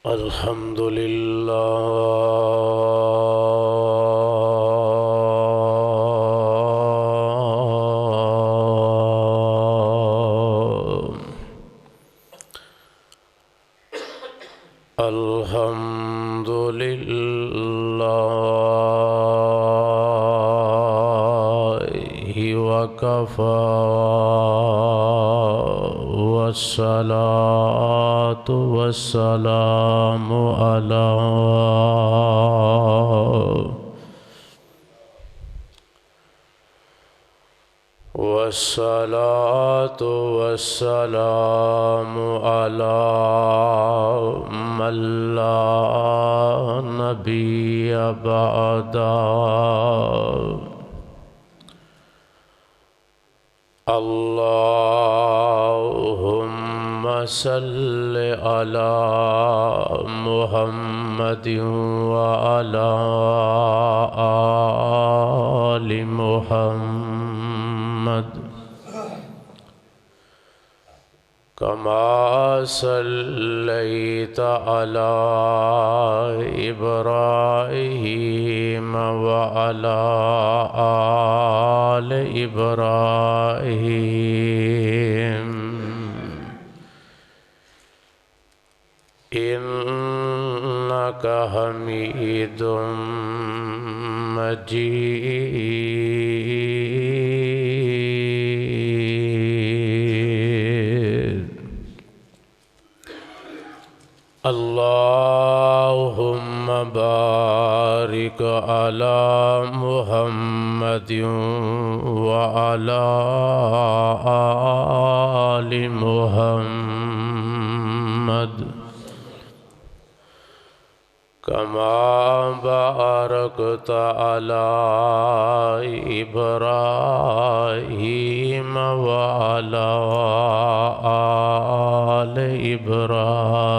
الحمد لله الحمد لله وكفى والصلاة والسلام على والصلاة والسلام على من لا نبي بعده اللهم صل على محمد وعلى آل محمد كما صليت على إبراهيم وعلى آل إبراهيم إنك حميد مجيد اللهم بارك على محمد وعلى آل محمد كما باركت على إبراهيم وعلى آل إبراهيم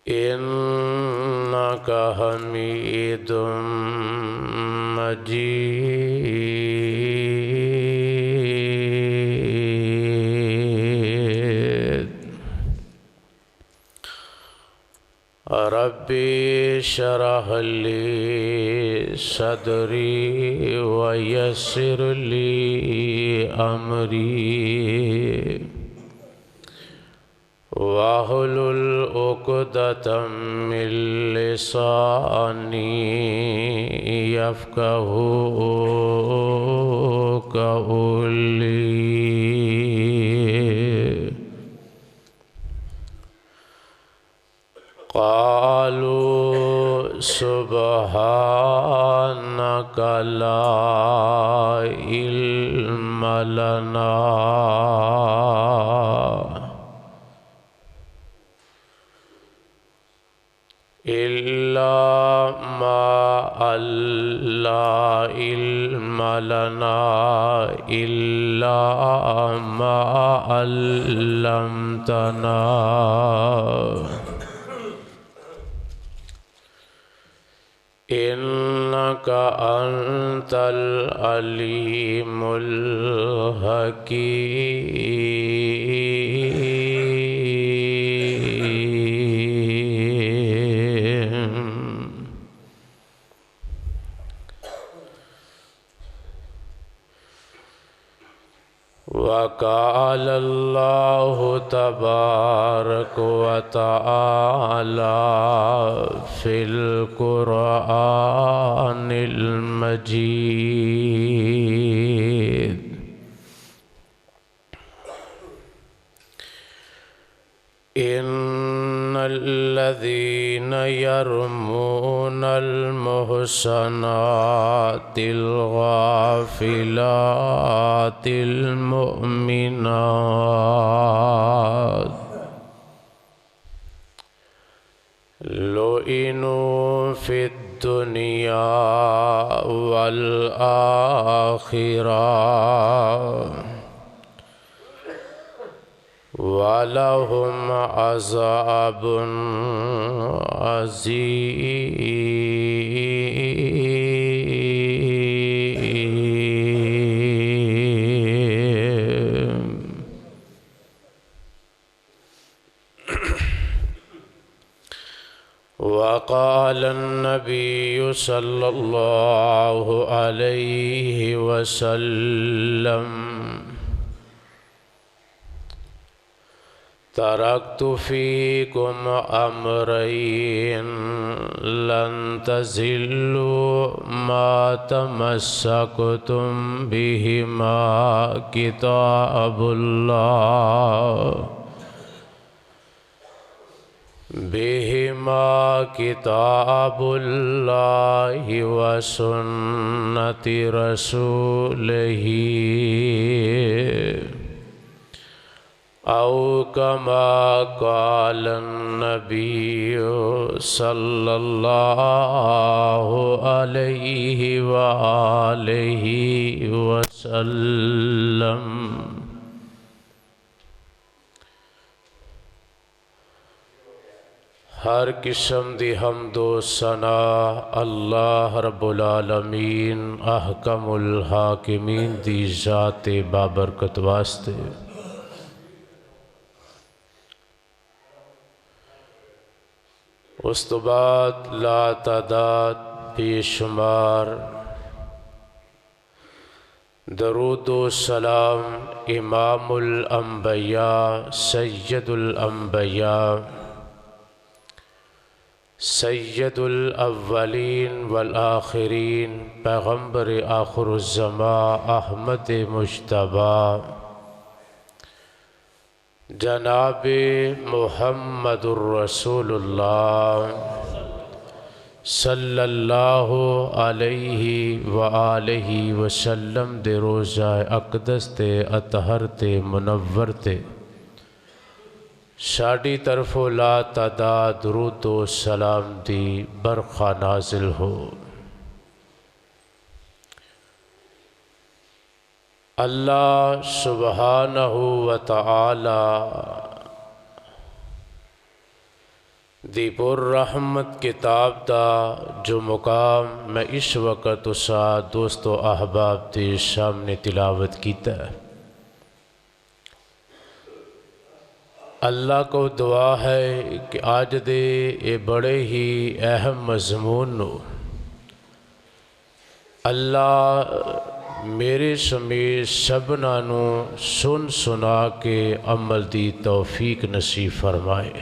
إنك حميد مجيد ربي اشرح لي صدري ويسر لي أمري واحلل عقدة من لساني يفقهوا قولي قالوا سبحانك لا علم لنا إلا ما لا علم لنا إلا ما علمتنا إنك أنت العليم الحكيم وقال الله تبارك وتعالى في القرآن المجيد إن الذين يرمون المحصنات الغافلات المؤمنات لعنوا في الدنيا والآخرة ولهم عذاب عظيم قال النبي صلى الله عليه وسلم تركت فيكم أمرين لن تزلوا ما تمسكتم بهما كتاب الله وسنة رسوله أو كما قال النبي صلى الله عليه وآله وسلم۔ ہر قسم دی حمد و ثنا اللہ رب العالمین احکم الحاکمین دی ذات بابرکت واسطے۔ اس تو بعد لا تعداد بے شمار درود و سلام امام الانبیاء سید الانبیاء سید الاولین والآخرین پیغمبر آخر الزمان احمد مجتبی جناب محمد الرسول اللہ صلی اللہ علیہ وآلہ وسلم دے روزہ اقدس تے اطہر تے منور تے ساڑی طرف لا تعداد درود و سلام دی برخہ نازل ہو۔ اللہ سبحانہ وتعالی دی پر رحمت کتاب دا جو مقام میں اس وقت اسا دوست و احباب دے سامنے تلاوت کیتا ہے، اللہ کو دعا ہے کہ آج دے اے بڑے ہی اہم مضمون نو اللہ میرے سمیت سبنا نو سن سنا کے عمل دی توفیق نصیب فرمائے۔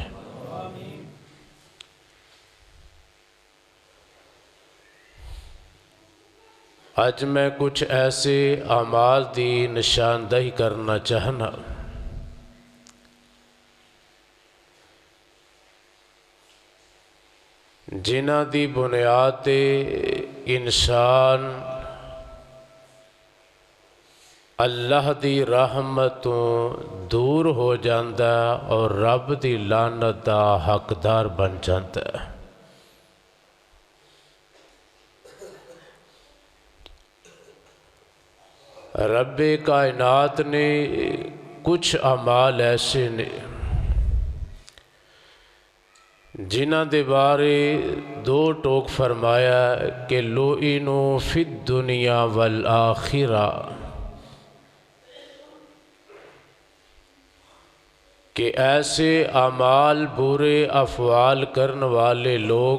آج میں کچھ ایسے اعمال دی نشاندہی کرنا چاہنا جنہ دی بنیاد تے انسان اللہ دی رحمتوں دور ہو جاندہ اور رب دی لعنت دا حقدار بن جاندہ ہے۔ رب کائنات نے کچھ اعمال ایسے نے جنہ دے بارے دو ٹوک فرمایا کہ لُعِنُوا فِی الدُّنْیَا وَالْآخِرَةِ، کہ ایسے اعمال برے افعال کرنے والے لوگ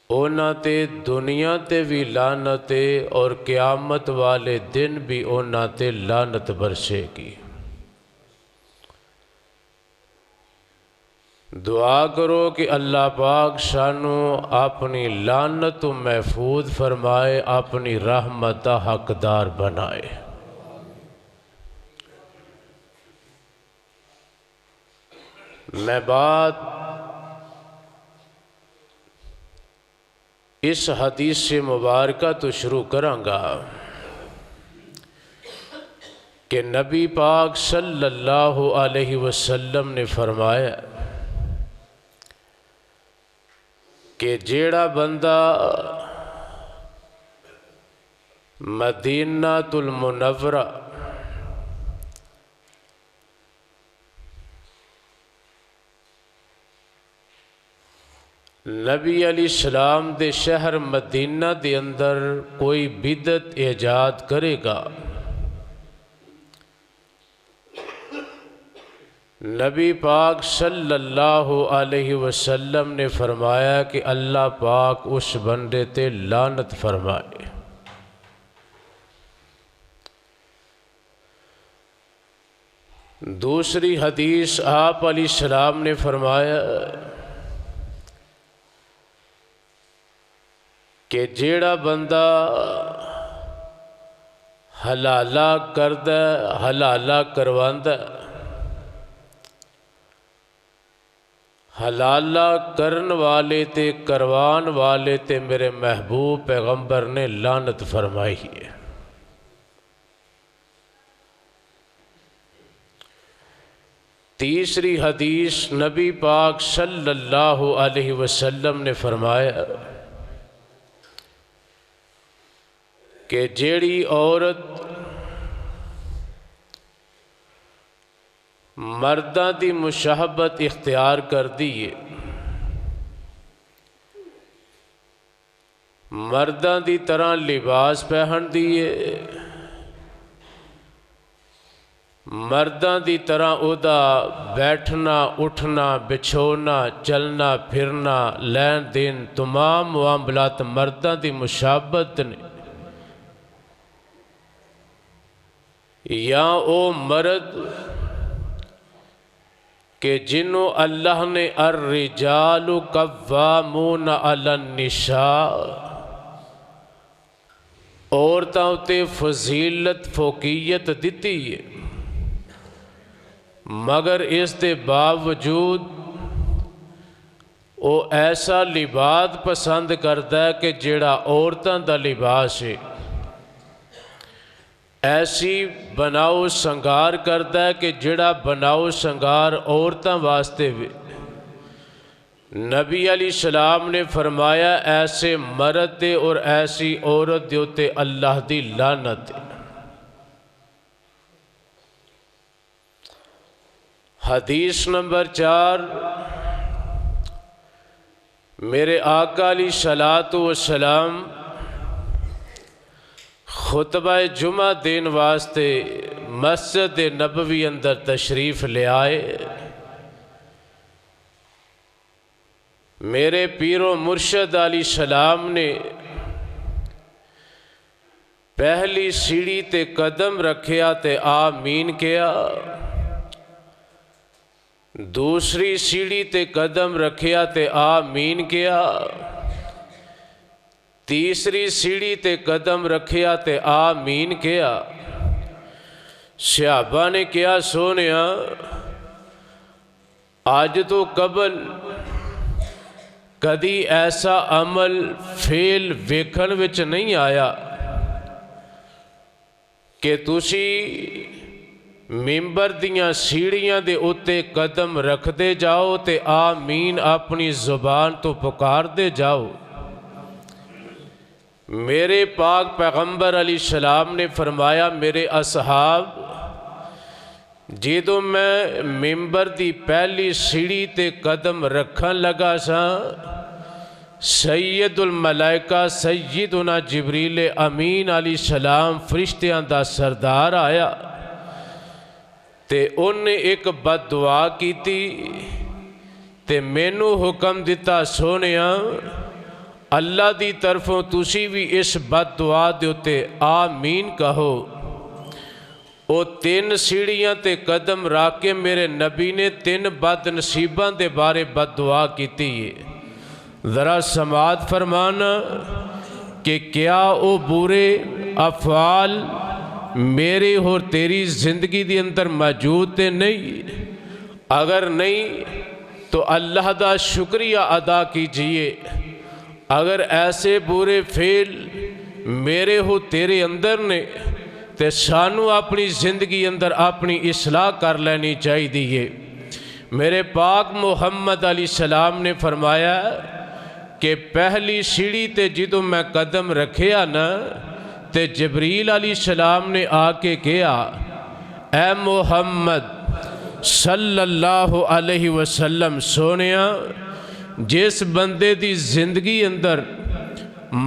اونا تے دنیا تے بھی لعنت اور قیامت والے دن بھی اونا تے لعنت برسے گی۔ دعا کرو کہ اللہ پاک سانو اپنی لعنت محفوظ فرمائے، اپنی رحمت حقدار بنائے۔ میں بات اس حدیث سے مبارکہ تو شروع کروں گا کہ نبی پاک صلی اللہ علیہ وسلم نے فرمایا کہ جیڑا بندہ مدینہ المنورہ نبی علیہ السلام دے شہر مدینہ دے اندر کوئی بدعت ایجاد کرے گا نبی پاک صلی اللہ علیہ وسلم نے فرمایا کہ اللہ پاک اس بندے تے لعنت فرمائے۔ دوسری حدیث آپ علیہ السلام نے فرمایا کہ جیڑا بندہ حلالہ کردہ حلالہ کرواندہ، حلالہ کرن والے تے کروان والے تے میرے محبوب پیغمبر نے لعنت فرمائی ہے۔ تیسری حدیث نبی پاک صلی اللہ علیہ وسلم نے فرمایا کہ جیڑی عورت مرداں دی مشاہبت اختیار کر دیئے، مرداں دی طرح لباس پہن دیئے، مرداں دی طرح اودا بیٹھنا اٹھنا بچھونا چلنا پھرنا لین دین تمام معاملات مرداں دی مشابہت نے، یا او مرد کہ جنہوں اللہ نے الرجال قوامون علی النساء عورتوں تے فضیلت فوقیت دیتی ہے، مگر اس دے باوجود وہ ایسا لباس پسند کرتا ہے کہ جیڑا عورتوں دا لباس ہے، ایسی بناؤ سنگار کرتا ہے کہ جڑا بناؤ سنگار عورتاں واسطے بھی۔ نبی علیہ السلام نے فرمایا ایسے مرد دے اور ایسی عورت دے ہوتے اللہ دی لعنت ہے۔ حدیث نمبر 4، میرے آقا علیہ الصلوۃ والسلام خطبہ جمعہ دین واسطے مسجد نبوی اندر تشریف لے آئے۔ میرے پیر و مرشد علیہ السلام نے پہلی سیڑھی تے قدم رکھیا تے آمین کیا، دوسری سیڑھی تے قدم رکھیا تے آمین کیا، تیسری سیڑھی تے قدم رکھیا تے آمین کیا۔ صحابہ نے کیا سونیا آج تو قبل کدی ایسا عمل فعل ویکھن وچ نہیں آیا کہ تسی ممبر دیاں سیڑھیاں دے اتے قدم رکھ دے جاؤ تے آمین اپنی زبان تو پکار دے جاؤ۔ میرے پاک پیغمبر علیہ السلام نے فرمایا میرے اصحاب جدوں میں ممبر دی پہلی سیڑھی تے قدم رکھن لگا سا، سید الملائکہ سیدنا جبریل امین علیہ السلام فرشتیاں دا سردار آیا تے انہیں ایک بد دعا کی تھی تے مینوں حکم دیتا سونیا اللہ دی طرفوں تسی بھی اس بد دعا دیتے آمین کہو۔ او 3 سیڑھیاں تے قدم رکھ کے میرے نبی نے 3 بد نصیباں دے بارے بد دعا کیتی ہے۔ ذرا سماعت فرمانا کہ کیا او برے افعال میرے اور تیری زندگی دی اندر موجود تے نہیں؟ اگر نہیں تو اللہ دا شکریہ ادا کیجئے۔ اگر ایسے برے فعل میرے ہو تیرے اندر نے تے سانو اپنی زندگی اندر اپنی اصلاح کر لینی چاہی دیئے۔ میرے پاک محمد علیہ السلام نے فرمایا کہ پہلی سیڑھی تے جدوں میں قدم رکھیا نا تے جبریل علیہ السلام نے آ کے کہا اے محمد صلی اللہ علیہ وسلم سونیا جس بندے دی زندگی اندر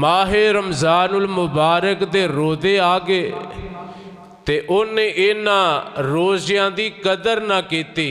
ماہ رمضان المبارک دے روزے آگے تے انہیں اینا روزیاں دی قدر نہ کیتی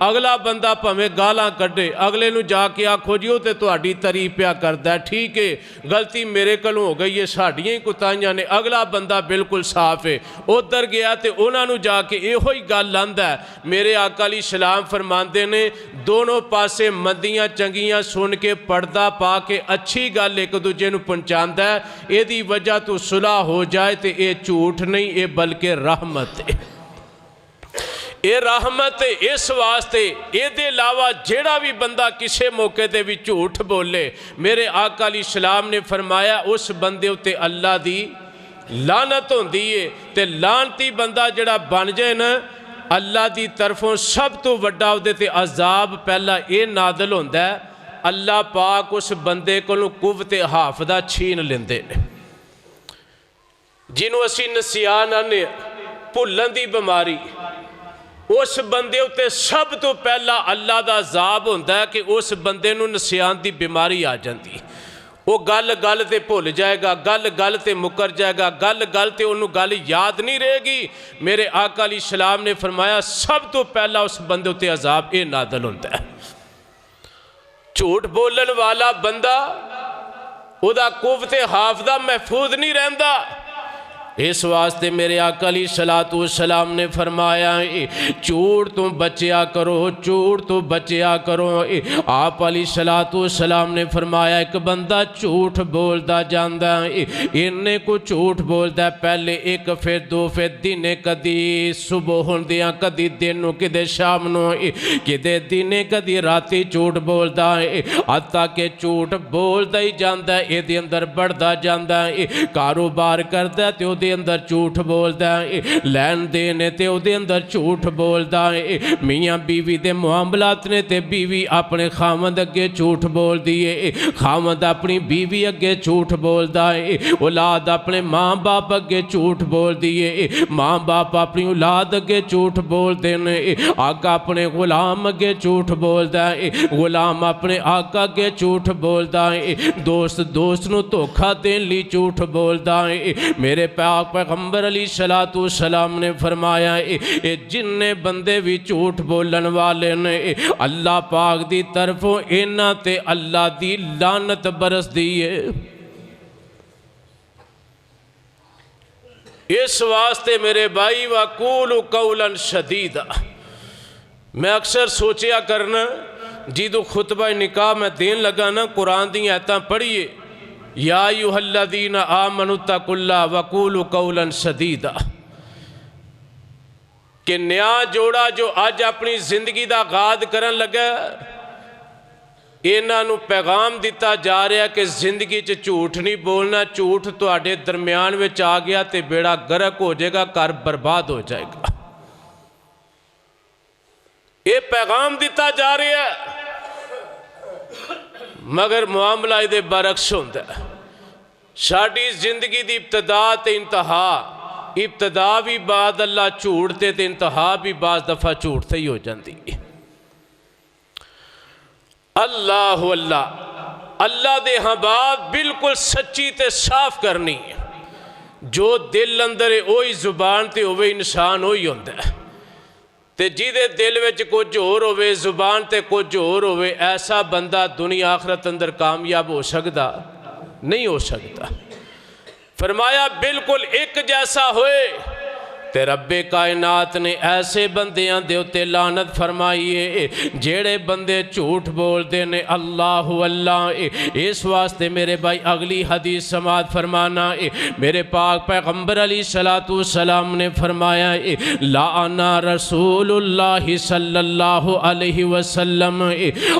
اگلا بندہ پویں گالاں کڈے اگلے نو جا کے آکھو جی وہ تے تہاڈی تعریف پیا کردا ہے ٹھیک ہے غلطی میرے کولوں ہو گئی ہے ساڈیاں ہی کوتاہیاں نے اگلا بندہ بالکل صاف ہے ادھر گیا تے انہاں نو جا کے یہو ہی گل آندا ہے میرے آقا علیہ السلام فرماندے نے دونوں پاسے مندیاں چنگیاں سن کے پردہ پا کے اچھی گل ایک دوجے نو پہنچاندا ہے اے دی وجہ تو صلح ہو جائے تے اے جھوٹ نہیں اے بلکہ رحمت ہے اے رحمت اس واسطے اے دے علاوہ جیڑا بھی بندہ کسے موقع دے بھی جھوٹ بولے میرے آقا علیہ السلام نے فرمایا اس بندے اتے اللہ دی لعنت ہوندی ہے تے لعنتی بندہ جڑا بن جائے نا اللہ دی طرفوں سب تو وڈا اودے تے عذاب پہلا اے نازل ہوندا ہے اللہ پاک اس بندے کولوں قوت حافظہ چھین لیندے نے جنوں اسی نسیان آنے بھلن دی بیماری اس بندے اتے سب تو پہلا اللہ دا عذاب ہوندا ہے کہ اس بندے نو نسیان دی بیماری آ جاندی وہ گل گل تے بھول جائے گا گل گل تے مکر جائے گا گل گل تے انہوں گل یاد نہیں رہے گی میرے آقا علیہ السلام نے فرمایا سب تو پہلا اس بندے اتے عذاب اے نازل ہوندا ہے جھوٹ بولن والا بندہ او دا قوت حافظہ محفوظ نہیں رہندا اس واسطے میرے آقا علیہ السلام نے فرمایا جھوٹ تو بچیا کرو جھوٹ تو بچیا کرو آپ علیہ السلام نے فرمایا ایک بندہ جھوٹ بولدا جاندا انہیں کو جھوٹ بولدا پہلے ایک پھر دو پھر دینے کدی صبح ہوندیاں کدی دنوں کدے شام نو کدے دینے کدی راتی جھوٹ بولدا حتیٰ کہ جھوٹ بولدا ہی جاندا اے دے اندر بڑھدا جاندا کاروبار کردا تے او دے اندر جھوٹ بولدا ہے لین دینے تے او دے اندر جھوٹ بولدا ہے میاں بیوی دے معاملات نے تے بیوی اپنے خاوند اگے جھوٹ بول دیے خاوند اپنی بیوی اگے جھوٹ بولدا ہے اولاد اپنے ماں باپ اگے جھوٹ بول دیے ماں باپ اپنی اولاد اگے جھوٹ بول دینے آقا اپنے غلام اگے جھوٹ بولدا ہے غلام اپنے آقا اگے جھوٹ بولدا ہے دوست دوست نو دھوکا دین لی جھوٹ بولدا ہے میرے پیغمبر علیہ السلام نے فرمایا جن بندے بھی جھوٹ بولن والے نے اللہ پاک دی طرفوں انہاں تے اللہ دی لعنت برس دیئے اس واسطے میرے بھائی وَقُولُوا قَوْلًا شَدِيدًا میں اکثر سوچیا کرنا جیدو خطبہ نکاح میں دین لگا نا قرآن دی آیتاں پڑھیے یا ایھا الذین آمنوا اتقوا اللہ وقولوا قولا سدیدا کہ نیا جوڑا جو آج اپنی زندگی دا آغاز کرن لگا انہاں نو پیغام دیتا جا رہا ہے کہ زندگی چ جھوٹ نہیں بولنا جھوٹ تواڈے درمیان وچ آ گیا تے بیڑا غرق ہو جائے گا گھر برباد ہو جائے گا یہ پیغام دیتا جا رہا ہے مگر معاملہ دے برعکس ہوندا ہے ساڈی زندگی دی ابتدا تے انتہا ابتدا بھی بعد اللہ جھوٹ تے انتہا بھی بعض دفعہ جھوٹ تے ہی ہو جاندی اللہ اللہ دے ہاں بات بالکل سچی تے صاف کرنی ہے جو دل اندر ہے وہی زبان تے ہوئے انسان وہی ہوندا ہے تے جیدے دل وچ کچھ اور ہوئے زبان تے کچھ اور ہوئے ایسا بندہ دنیا آخرت اندر کامیاب ہو سکتا نہیں ہو سکتا فرمایا بالکل ایک جیسا ہوئے تے رب کائنات نے ایسے بندیاں دے اتے لعنت فرمائیے جیڑے بندے جھوٹ بول دینے اللہ اس واسطے میرے بھائی اگلی حدیث سماعت فرمانا میرے پاک پیغمبر علیہ السلام نے فرمایا لعنا رسول اللہ صلی اللہ علیہ وسلم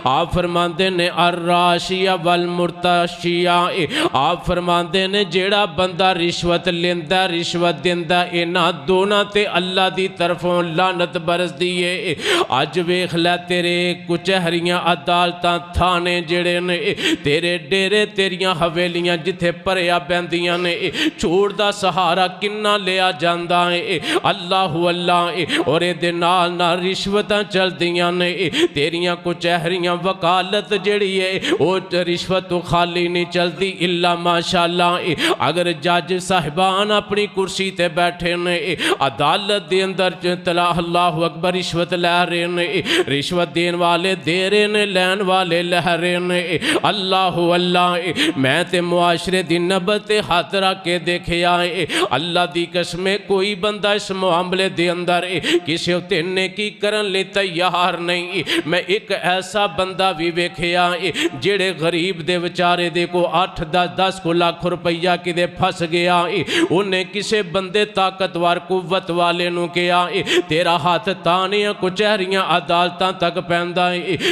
آپ فرماندے نے الراشیہ والمرتشیہ آپ فرماندے نے جیڑا بندہ رشوت لیندہ رشوت دیندہ اینا دو تے اللہ دی طرفوں لعنت برس دیئے آج ویکھ لے تیرے کچہریاں عدالتاں تھانے جڑے نے تیرے ڈیرے تیریاں حویلیاں جتھے پریا بیندیاں نے چھوڑ دا سہارا کنہ لیا جاندہ ہے اللہ اور دے نال نہ رشوتاں چل دیاں نے تیریاں کچہریاں وکالت جڑی ہے وہ رشوت خالی نہیں چل دی اللہ ماشاءاللہ اگر جج صاحبان اپنی کرسی تے بیٹھے نے عدالت دے اندر تلا اللہ اکبر رشوت لے رہے نے رشوت دین والے دے رہے نے لین والے لے رہے نے اللہ اللہ میں تے معاشرے دی نبت ہاتھ رکھ کے دیکھے آئے اللہ دی قسم کوئی بندہ اس معاملے دے اندر کسی ہوتے نیکی کرن لے تیار نہیں میں ایک ایسا بندہ بھی ویکھے آئے جڑے غریب دے وچارے دے کو 8-10 کو لاکھ روپیہ کی دے پھس گیا انہیں کسے بندے طاقتور قوت والے نو کیا تیرا ہاتھ تانیاں کچہریاں عدالتاں تک پہندہ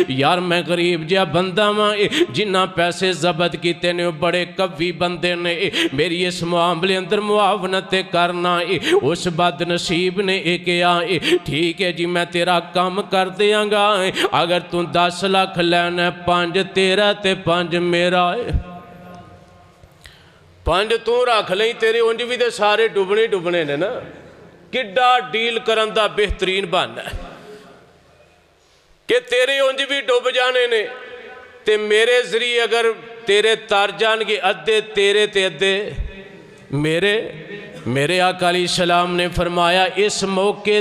یار میں غریب جا بندہ ماں جنہ پیسے ضبط کیتے نے بڑے قوی بندے نے میری اس معاملے اندر معاونت کرنا اس بد نصیب نے کیا ٹھیک ہے جی میں تیرا کام کر دیاں گا اگر تو 10 لاکھ لینا 5 تیرا تے 5 میرا 5 تو رکھ لیں تیرے انج بھی دے سارے ڈبنے نے نا کڈا ڈیل کرن دا بہترین بہانا ہے کہ تیرے انج بھی ڈب جانے نے تے میرے ذریعے اگر تیرے تار جان کے ادھے تیرے تے ادھے میرے آقا علیہ السلام نے فرمایا اس موقع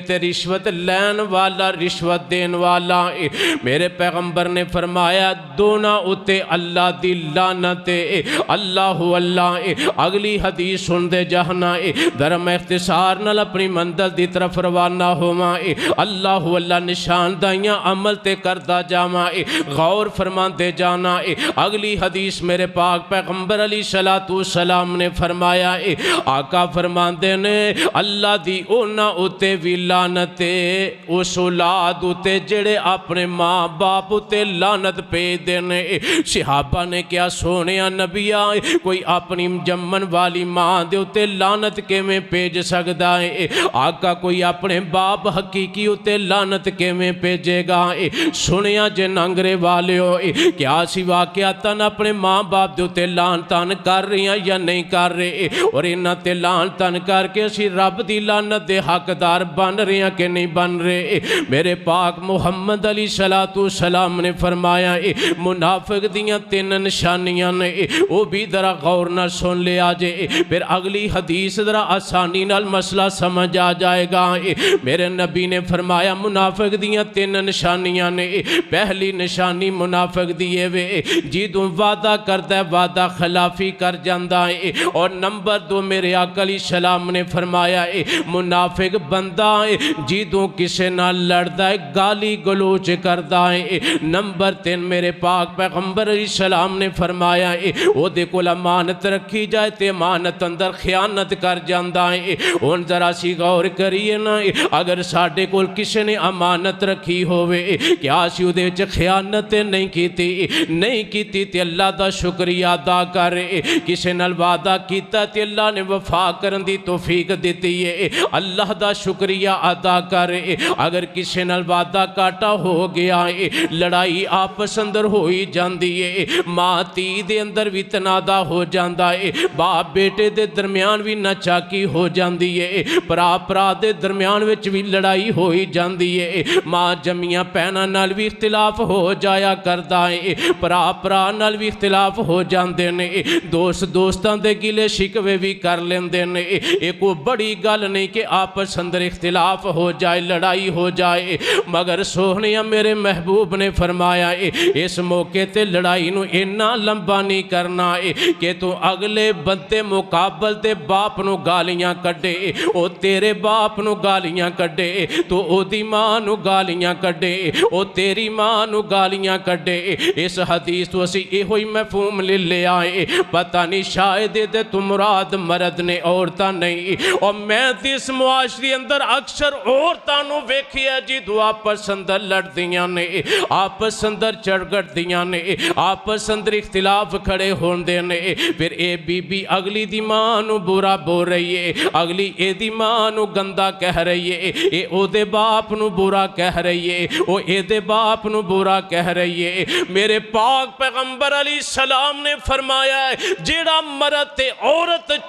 تے رشوت لین والا رشوت دین والا میرے پیغمبر نے فرمایا دونا اتے اللہ دی لعنت اللہ اللہ اگلی حدیث سن دے جہنا درم اختصار نال اپنی منزل دی طرف روانہ ہوواں اللہ اللہ نشان دائیاں عمل تے کردہ جاواں غور فرمان دے جانا اگلی حدیث میرے پاک پیغمبر علیہ السلام نے فرمایا آقا فرماندے نے اللہ دی اونا اتے بھی لعنت اس اولاد اتے جڑے اپنے ماں باپ اتے لعنت پہ دینے صحابہ نے کیا سونیا نبی آئے کوئی اپنی جمن والی ماں دے اتے لعنت کے میں پیج سکتا ہے آقا کوئی اپنے باپ حقیقی اتے لعنت کے میں پیجے گا سنیا جے ننگرے والے ہو کیا سی واقعاتاً اپنے ماں باپ دے اتے لعنتاً کر رہی ہیں یا نہیں کر رہے اور انہاں تے لعنتاً کر کے اسی رب دی لعنت دے حقدار بن رہے ہیں کہ نہیں بن رہے میرے پاک محمد علیہ السلام نے فرمایا منافق دیاں 3 نشانیاں نے وہ بھی ذرا غور نہ سن لے آجے پھر اگلی حدیث ذرا آسانی نال مسئلہ سمجھ آ جائے گا میرے نبی نے فرمایا منافق دیاں 3 نشانیاں نے پہلی نشانی منافق دیئے وے جیدوں وعدہ کرتا ہے وعدہ خلافی کر جاندہ ہے اور نمبر 2 میرے آقا علیہ السلام نے فرمایا منافق بندہ جیدوں کسے نہ لڑدا ہے گالی گلوچ کردا ہے نمبر 3 میرے پاک پیغمبر علیہ السلام نے فرمایا او دے کول امانت رکھی جائے تے امانت اندر خیانت کر جاندا ہے ہن ذرا سی غور کریے نا اگر ساڈے کول کسے نے امانت رکھی ہوئے کیا اسی اودے وچ خیانت نہیں کیتی تے اللہ دا شکریہ ادا کر کسے نال وعدہ کیتا تے اللہ نے وفا کرن دی توفیق دیتی ہے اللہ دا شکریہ ادا کر اگر کسی نال وعدہ کاٹا ہو گیا ہے لڑائی آپس اندر ہوئی جاندی ہے ماں تی دے اندر بھی تنازع ہو جاندا ہے باپ بیٹے دے درمیان بھی ناچاکی ہو جاندی ہے پرا دے درمیان وچ بھی لڑائی ہوئی جاندی ہے ماں جمیاں پہنا نال بھی اختلاف ہو جایا کردا ہے پرا نال بھی اختلاف ہو جاندے نے دوستاں دے گلے شکوے بھی کر لیندے نے ایک وہ بڑی گل نہیں کہ آپس اندر اختلاف ہو جائے لڑائی ہو جائے مگر سوہنیاں میرے محبوب نے فرمایا اس موقع تے لڑائی نو اتنا لمبا نہیں کرنا کہ تو اگلے بندے مقابل تے باپ نو گالیاں کڈے او تیرے باپ نو گالیاں کڈے تو او دی ماں نو گالیاں کڈے او تیری ماں نو گالیاں کڈے اس حدیث تو اسی اے ہوئی مفہوم لے آئے پتہ نہیں شاید دے تم مراد مرد نے عورتاں نہیں اور میں اس معاشری اندر اکثر عورتاں نو ویکھیا جی دو آپس اندر لڑ دیاں نے آپس اندر چڑگڑ دیاں نے آپس اندر اختلاف کھڑے ہوندے نے پھر اے بی بی اگلی دی ماں نو برا بول رہی ہے اگلی اے دی ماں نو گندا کہہ رہی ہے اے او دے باپ نو برا کہہ رہی ہے او اے دے باپ نو برا کہہ رہی ہے میرے پاک پیغمبر علیہ السلام نے فرمایا ہے جیڑا مرد تے عورت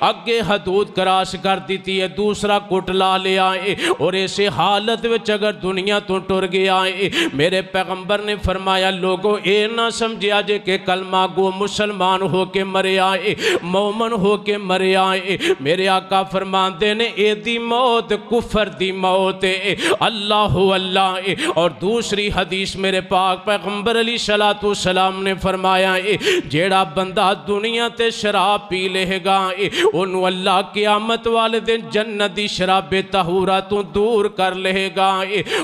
اگے حدود کراس کر دیتی ہے، دوسرا کٹ لا لیا ہے اور ایسے حالت وچ اگر دنیا تو ٹر گیا ہے، میرے پیغمبر نے فرمایا لوگوں اے نہ سمجھیا جے کہ کلمہ گو مسلمان ہو کے مرے آئے، مومن ہو کے مرے آئے۔ میرے آقا فرماندے نے اے دی موت کفر دی موت ہے، اللہ اللہ ہے۔ اور دوسری حدیث میرے پاک پیغمبر علیہ السلام نے فرمایا ہے جیڑا بندہ دنیا تے شراب پی لے گا انہوں اللہ قیامت والے دن جنت دی شراب طہورہ تو دور کر لے گا۔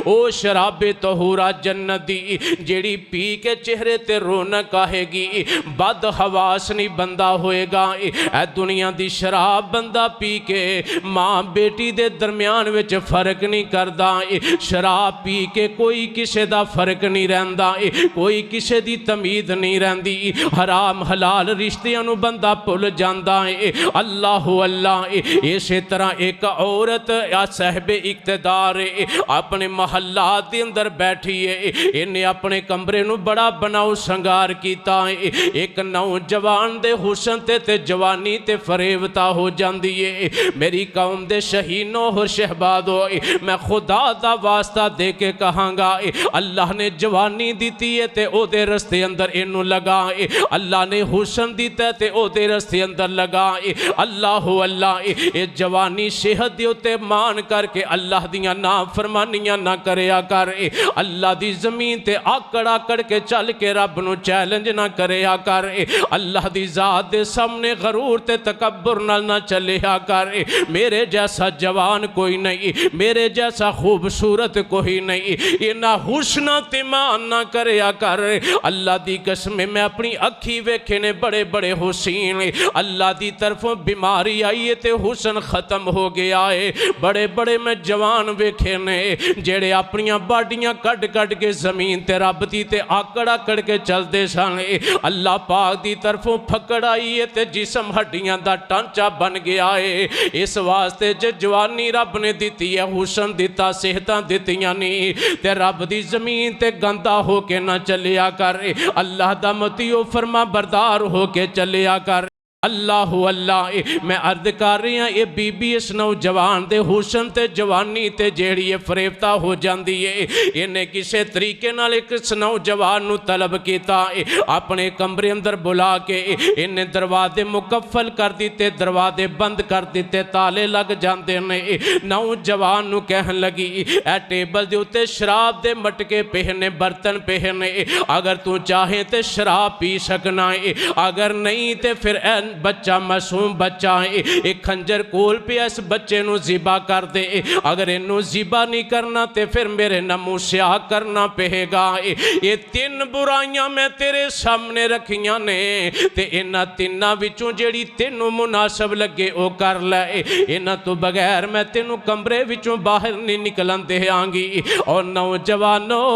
او شراب طہورہ جنت دی جیڑی پی کے چہرے تے رونق آئے گی، بد حواس نہیں بندہ ہوئے گا۔ اے دنیا دی شراب بندہ پی کے ماں بیٹی دے درمیان وچ فرق نہیں کردا، شراب پی کے کوئی کسے دا فرق نہیں رہندا، کوئی کسے دی تمید نہیں رہندی، حرام حلال رشتیاں نو بندہ بھول جاندا ہے۔ اللہ اللہ۔ اسی طرح ایک عورت صاحب اقتدار اپنے محلات دے اندر بیٹھی ہے، انہیں اپنے کمرے نو بڑا بناؤ سنگار کیتا ہے، ایک نوجوان دے حسن تے جوانی تے فریبتا ہو جاندی ہے۔ میری قوم دے شہینوں اور شہبادوں میں خدا دا واسطہ دے کے کہاں گا اللہ نے جوانی دیتی ہے تے او دے رستے اندر انہوں لگا، اللہ نے حسن دیتا ہے تے او دے رستے اندر لگا۔ اللہ اللہ۔ اے جوانی صحت دیوتے مان کر کے اللہ دیاں نافرمانیاں نہ کریا کر، اللہ دی زمین تے آکڑ آکڑ کے چل کے رب نو چیلنج نہ کریا کر، اللہ دی ذات دے سامنے غرور تے تکبر نہ چلیا کر۔ میرے جیسا جوان کوئی نہیں، میرے جیسا خوبصورت کوئی نہیں، انہا حسنہ تیمان نہ کریا کر۔ اللہ دی قسم میں اپنی اکھی ویکھے نے بڑے بڑے حسین، اللہ دی طرفوں بیماری آئی ہے تے حسن ختم ہو گیا ہے۔ بڑے بڑے میں جوان ویکھے نے جیڑے اپنیاں باڈیاں کٹ کٹ کے زمین تے رب دی تے آکڑ آکڑ کے چل دے سن، اللہ پاک دی طرفوں پھکڑ آئی ہے تے جسم ہڈیاں دا ٹانچہ بن گیا ہے۔ اس واسطے جوانی رب نے دیتی ہے، حسن دیتا، صحتاں دیتیاں نہیں تے رب دی زمین تے گندہ ہو کے نہ چلیا کر، اللہ دا مطیع فرما بردار ہو کے چلیا کر۔ اللہ اللہ۔ میں عرض کر رہی ہوں یہ بی بی اس نوجوان دے حسن تے جوانی تے جیڑی فریفتہ ہو جاندی ہے، انہیں کسے طریقے نال اس نوجوان نو طلب کیتا، اپنے کمرے اندر بلا کے انہیں دروازے مکفل کر دیتے، دروازے بند کر دیتے، تالے لگ جاندے نے۔ نوجوان نو کہن لگی اے ٹیبل دے اتے شراب دے مٹکے پہنے، برتن پہنے، اگر تو چاہیں تے شراب پی سکنا ہے، اگر نہیں تے پھر اے بچہ معصوم بچہ ہے، ایک خنجر کول پہ اس بچے نو ذبح کر دے، اگر انو ذبح نہیں کرنا تے پھر میرے نمو سیاہ کرنا پہے گا۔ یہ تین برائیاں میں تیرے سامنے رکھیاں نے تے انہاں تیناں وچوں جیڑی تینوں مناسب لگے او کر لے، انہاں تو بغیر میں تینوں کمرے وچوں باہر نہیں نکلن دے آنگی۔ اور نوجوانوں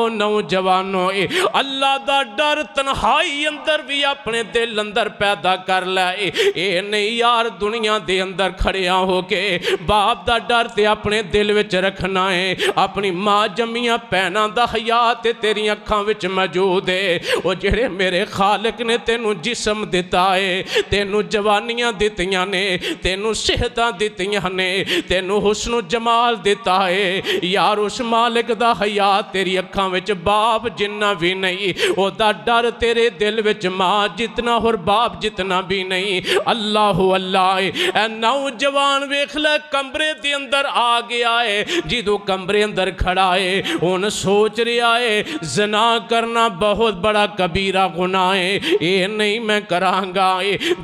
اللہ دا ڈر تنہائی اندر بھی اپنے دل اندر پیدا کر لے، اے نہیں یار دنیا دے اندر کھڑیاں ہو کے باپ دا ڈر تے اپنے دل وچ رکھنا ہے، اپنی ماں جمیاں پہنا دا حیات تیری اکھاں وچ موجود ہے۔ وہ جڑے میرے خالق نے تینوں جسم دیتا ہے، تینوں جوانیاں دیتیاں نے، تینوں صحتاں دیتیاں نے، تینوں حسن و جمال دیتا ہے، یار اس مالک دا حیات تیری اکھاں وچ باپ جنہ بھی نہیں، وہ دا ڈر تیرے دل وچ ماں جتنا اور باپ جتنا بھی نہیں۔ اللہ اللہ۔ اے نوجوان ویکھ لے کمرے دے اندر آ گیا ہے، جدو کمرے اندر کھڑا ہے ان سوچ رہا ہے زنا کرنا بہت بڑا کبیرہ گناہ ہے، اے نہیں میں کراں گا۔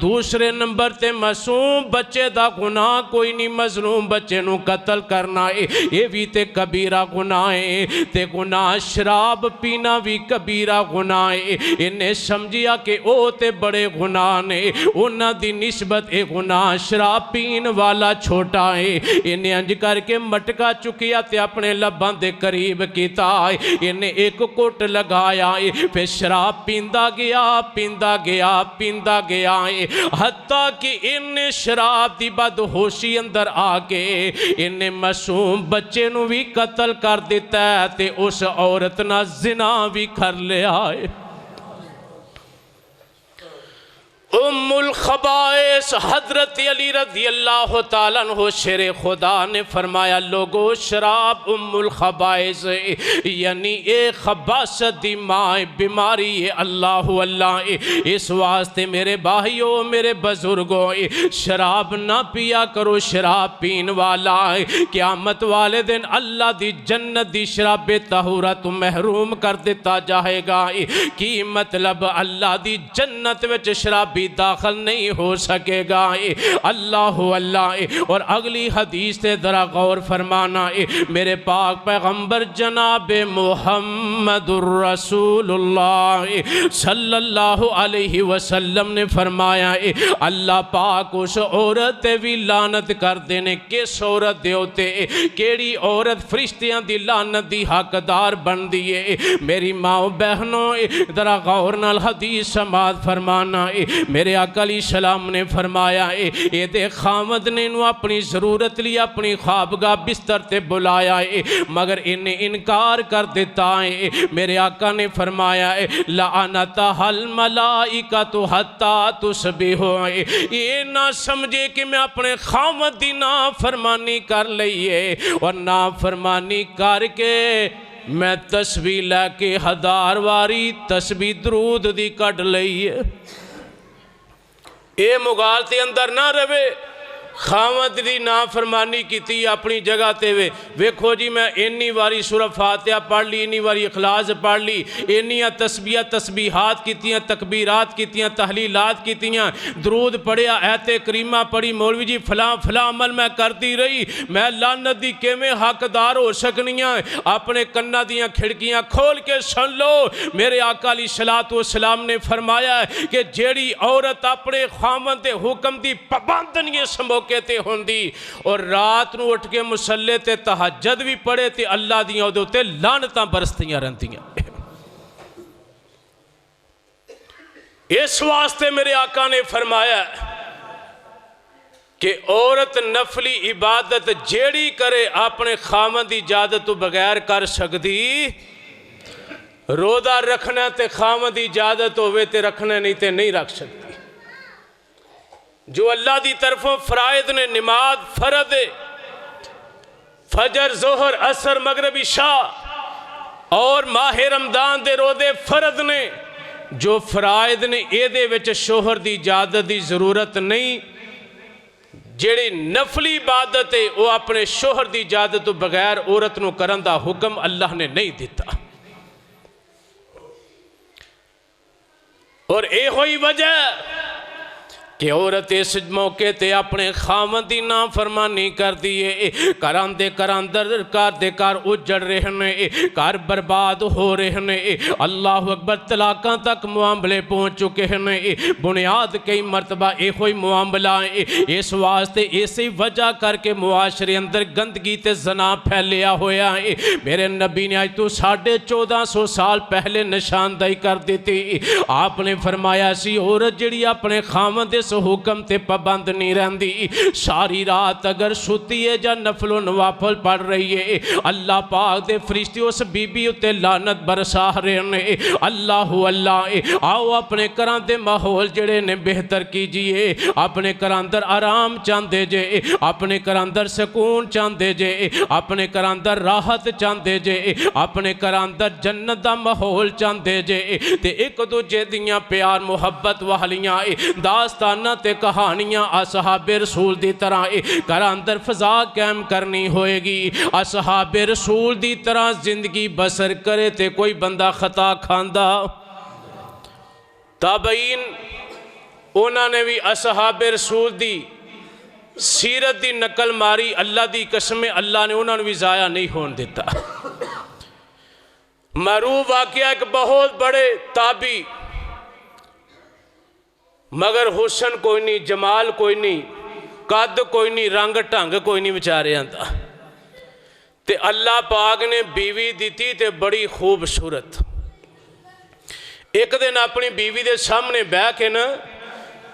دوسرے نمبر تے معصوم بچے دا گناہ کوئی نہیں، مظلوم بچے نو قتل کرنا ہے یہ بھی تے کبیرہ گناہ ہے، تے گناہ شراب پینا بھی کبیرہ گناہ ہے۔ انہیں سمجھیا کہ او تے بڑے گناہ نے، انہاں دی نسبت اے گناہ شراب پین والا چھوٹا ہے۔ انہیں انج کر کے مٹکا چکیا تے اپنے لباں دے قریب کیتا، انہیں ایک کوٹ لگایا، پھر شراب پیندہ گیا پیندہ گیا پیندہ گیا، حتیٰ کہ انہیں شراب دی بدہوشی اندر آکے انہیں معصوم بچے نو بھی قتل کر دیتا ہے تے اس عورت نہ زنا بھی کر لے آئے۔ الخبائث حضرت علی رضی اللہ تعالیٰ عنہ شیر خدا نے فرمایا لوگو شراب الخبائث یعنی ایک خباثت دی ماں بیماری ہے اللہ اللہ اس واسطے میرے بھائیوں میرے بزرگوں شراب نہ پیا کرو شراب پین والا قیامت والے دن اللہ دی جنت دی شراب طہورہ تو محروم کر دیتا جائے گا کی مطلب اللہ دی جنت وچ شرابی داخل نہیں ہو سکے گا اللہ اللہ اور اگلی حدیث سے ذرا غور فرمانا میرے پاک پیغمبر جناب محمد الرسول اللہ صلی اللہ علیہ وسلم نے فرمایا اللہ پاک اس عورت بھی لعنت کر دینے کس عورت دے ہوتے کیڑی عورت فرشتیاں دی لعنت دی حقدار بن دیئے میری ماں بہنوں ذرا غور نال حدیث سماعت فرمانا میرے آقا علیہ السلام نے فرمایا اے دے خامد نے انہوں اپنی ضرورت لی اپنی خوابگاہ بستر تے بلایا مگر انہیں انکار کر دیتا ہے میرے آقا نے فرمایا لعنتہا الملائکۃ حتی تصبح یہ نہ سمجھے کہ میں اپنے خامد دی نافرمانی کر لئیے اور نافرمانی کر کے میں تسبیح لے کے ہزار واری تسبیح درود دی کٹ لئیے اے مغالتے اندر نہ روے خامد دی نافرمانی کی تھی اپنی جگہ تے ویکھو جی میں انی واری سورہ فاتحہ پڑھ لی انی واری اخلاص پڑھ لی انیاں تسبیح تسبیحات کیتیاں تکبیرات کیتیاں تحلیلات کیتیاں درود پڑھیا ایت کریمہ پڑھی مولوی جی فلاں فلاں عمل میں کرتی رہی میں لعنت دی کیویں حقدار ہو سکنیاں اپنے کنہ دیاں کھڑکیاں کھول کے سن لو میرے آقا علیہ الصلوۃ والسلام نے فرمایا کہ جیڑی عورت اپنے خامد دے حکم دی پابند نہیں سمو تے ہوندی اور رات نو اٹھ کے مسلے تے تہجد بھی پڑھے تے اللہ دیاں او تے لعنتاں برستیاں رہندیاں اس واسطے میرے آقا نے فرمایا کہ عورت نفلی عبادت جیڑی کرے اپنے خامد اجازت تو بغیر کر سکتی روزہ رکھنا تے خامد اجازت ہوئے تے رکھنا نہیں تے نہیں رکھ سکتی جو اللہ دی طرفوں فرائض نے نماز فرض فجر ظہر عصر مغرب عشاء اور ماہ رمضان دے روزے فرض نے جو فرائض نے اے دے وچ شوہر دی اجازت دی ضرورت نہیں جیڑی نفلی عبادت ہے وہ اپنے شوہر دی اجازت تو بغیر عورت نو کرن دا حکم اللہ نے نہیں دیتا اور اے ہوئی وجہ کہ عورت اس موقع تے اپنے خامد دی نافرمانی کر دیئے کران دے کار دے کار اجڑ رہنے کار برباد ہو رہنے اللہ اکبر طلاقاں تک معاملے پہنچ چکے ہیں بنیاد کئی مرتبہ ایک ہوئی معاملہ اس واسطے اسی وجہ کر کے معاشرے اندر گندگی تے زنا پھیلیا ہویا ہے میرے نبی نے آج تو 1450 سال پہلے نشاندہی کر دیتی آپ نے فرمایا سی عورت جڑی اپنے خامد اس حکم تے پابند نہیں رہندی ساری رات اگر سوتی ہے جا نفل و نوافل پڑھ رہی ہے اللہ پاک دے فرشتے اس بی بی اتے لعنت برسا رہے اللہ اللہ آؤ اپنے کران دے ماحول جڑے نے بہتر کیجئے اپنے کران در آرام چاندے جے اپنے کران در سکون چاندے جے اپنے کران در راحت چاندے جے اپنے کران در جنت دا ماحول چاندے جے تے ایک دوجے دیاں پیار محبت والیاں داستان تے کہانیاں اصحاب رسول دی طرح گھر اندر فضا قائم کرنی ہوئے گی اصحاب رسول دی طرح زندگی بسر کرے تے کوئی بندہ خطا کھاندہ تابعین انہوں نے بھی اصحاب رسول دی سیرت دی نقل ماری اللہ دی قسم اللہ نے انہوں نے بھی ضائع نہیں ہون دیتا معروف واقعہ ایک بہت بڑے تابعی مگر حسن کوئی نہیں جمال کوئی نہیں قد کوئی نہیں رنگ ٹھنگ کوئی نہیں بیچارے آندا تے اللہ پاک نے بیوی دیتی تے بڑی خوبصورت ایک دن اپنی بیوی دے سامنے بہ کے نا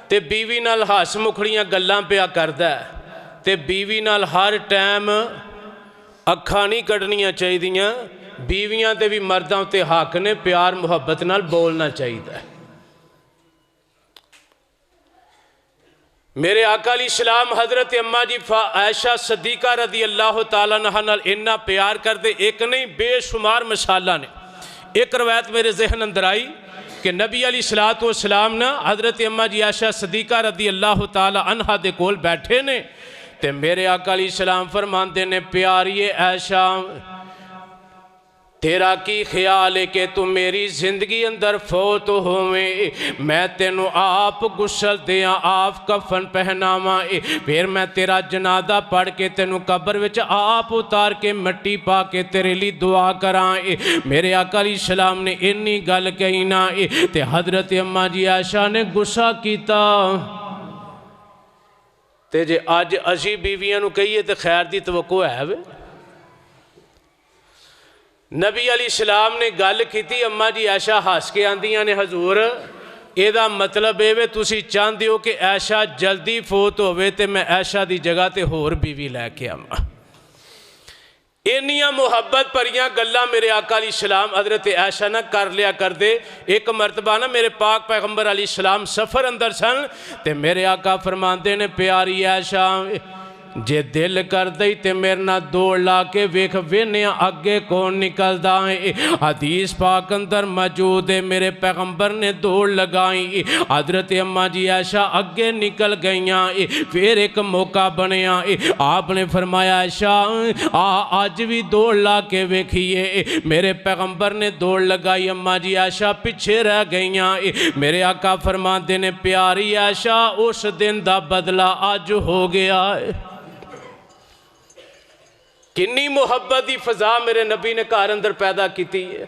تے بیوی نال ہس مکھڑیاں گلاں پیا کردا ہے تے بیوی نال ہر ٹائم اکھاں نہیں کڈنیاں چاہیدیاں بیویاں تے بھی مرداں تے حق نے پیار محبت نال بولنا چاہیدا ہے میرے آقا علیہ السلام حضرت اماں جی عائشہ صدیقہ رضی اللہ تعالیٰ عنہ نال اتنا پیار کر دے، ایک نہیں بے شمار مثالہ نے۔ ایک روایت میرے ذہن اندر آئی کہ نبی علیہ السلام نے حضرت اماں جی عائشہ صدیقہ رضی اللہ تعالیٰ عنہ دے کول بیٹھے نے تے میرے آقا علیہ السلام فرماندے نے پیاری عائشہ تیرا کی خیال ہے کہ تم میری زندگی اندر فوت ہوئے، میں تینوں آپ غسل دیاں آپ کفن پہناواں، پھر میں تیرا جنازہ پڑھ کے تینوں قبر وچ آپ اتار کے مٹی پا کے تیرے لیے دعا کرائیں۔ میرے آقا علیہ السلام نے انی گل کہی نا تے حضرت اماں جی عائشہ نے غصہ کیتا تے جے اج اسی بیویاں نو کہیے تے خیر دی توقع ہے وے۔ نبی علیہ السلام نے گل کیتی، اماں جی عائشہ ہس کے آندیاں نے حضور ایدہ مطلب ہے تسی چاہندے ہو کہ عائشہ جلدی فوت ہوئے تے میں عائشہ دی جگہ تے ہور بیوی لے کے آواں۔ اینیاں محبت پریاں گلاں میرے آقا علیہ السلام حضرت عائشہ نہ کر لیا کر دے۔ ایک مرتبہ نا میرے پاک پیغمبر علیہ السلام سفر اندر سن تے میرے آقا فرماندے نے پیاری عائشہ جے دل کر دئی تے میرے نہ دوڑ لا کے ویکھ وینیاں اگے کون نکل دائیں۔ حدیث پاک اندر موجود ہے میرے پیغمبر نے دوڑ لگائیں، حضرت اماں جی عائشہ اگے نکل گئیاں، پھر ایک موقع بنیا آپ نے فرمایا عائشہ آج بھی دوڑ لا کے ویکھیے۔ میرے پیغمبر نے دوڑ لگائی، اماں جی عائشہ پیچھے رہ گئیاں۔ میرے آقا فرماندے نے پیاری عائشہ اس دن دا بدلہ آج ہو گیا ہے۔ کنی محبت دی فضا میرے نبی نے گھر اندر پیدا کیتی ہے۔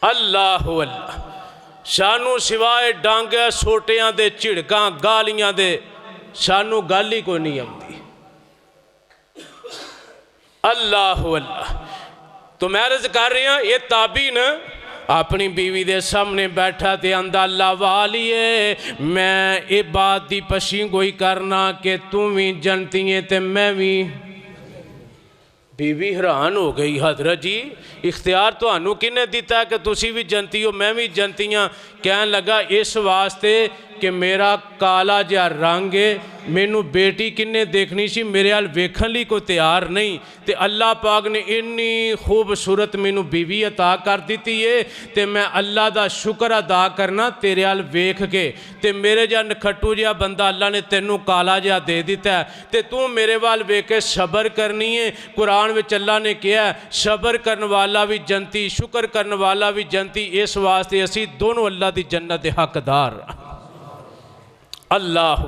اللہ اللہ سانو سوائے ڈانگے سوٹیاں دے چڑکاں گالیاں دے سانو گالی کوئی نہیں آتی۔ اللہ اللہ تو میں عرض کر رہی ہوں یہ تابعین اپنی بیوی دے سامنے بیٹھا تے آندا اللہ والیے میں اے بات دی پشین گوئی کرنا کہ تم بھی جنتی ہیں تے میں بھی۔ بیوی حیران ہو گئی حضرت جی اختیار تو انہوں کنے دیتا ہے کہ تسی بھی جنتی ہو میں بھی جنتی ہوں۔ کہنے لگا اس واسطے کہ میرا کالا جا رنگ ہے مینوں بیٹی کنے دیکھنی سی میرے حال ویکھن لی کوئی تیار نہیں تے اللہ پاک نے انی خوبصورت مینوں بیوی عطا کر دیتی ہے تے میں اللہ دا شکر ادا کرنا تیرے حال ویکھ کے تے میرے جا نکھٹو جا بندہ اللہ نے تینوں کالا جا دے دیتا ہے تے تو میرے وال ویکھ کے صبر کرنی ہے۔ قرآن وچ اللہ نے کیا ہے صبر کرن والا بھی جنتی شکر کرن والا بھی جنتی، اس واسطے اسی دونوں اللہ دی جنت حقدار۔ اللہ